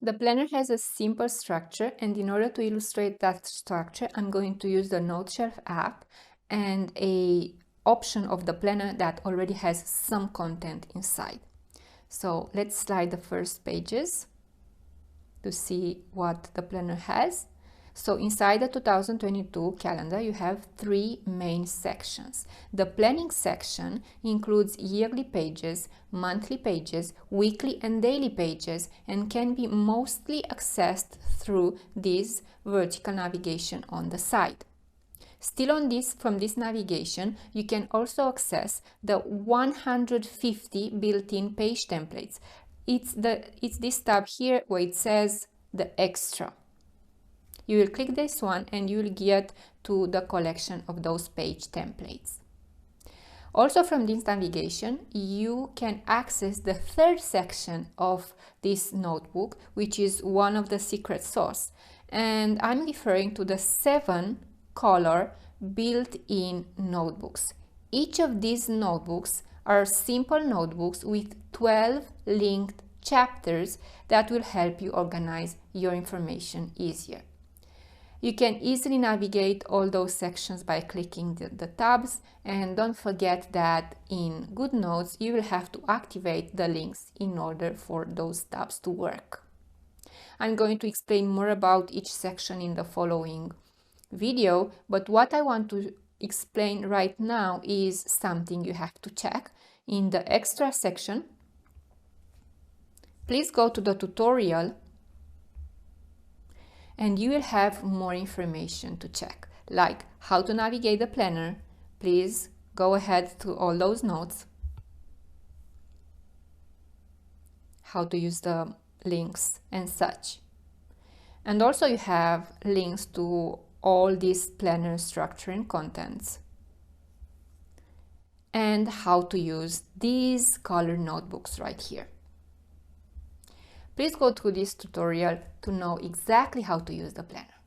The planner has a simple structure, and in order to illustrate that structure, I'm going to use the Note Shelf app and a option of the planner that already has some content inside. So let's slide the first pages to see what the planner has. So inside the 2022 calendar, you have three main sections. The planning section includes yearly pages, monthly pages, weekly and daily pages, and can be mostly accessed through this vertical navigation on the side. Still from this navigation, you can also access the 150 built-in page templates. It's this tab here where it says the extra. You will click this one and you will get to the collection of those page templates. Also from this navigation, you can access the third section of this notebook, which is one of the secret sauce. And I'm referring to the 7 color built-in notebooks. Each of these notebooks are simple notebooks with 12 linked chapters that will help you organize your information easier. You can easily navigate all those sections by clicking the tabs, and don't forget that in GoodNotes you will have to activate the links in order for those tabs to work. I'm going to explain more about each section in the following video, but what I want to explain right now is something you have to check. In the extra section, please go to the tutorial and you will have more information to check, like how to navigate the planner. Please go ahead to all those notes, how to use the links and such. And also you have links to all these planner structure and contents, and how to use these color notebooks right here. Please go through this tutorial to know exactly how to use the planner.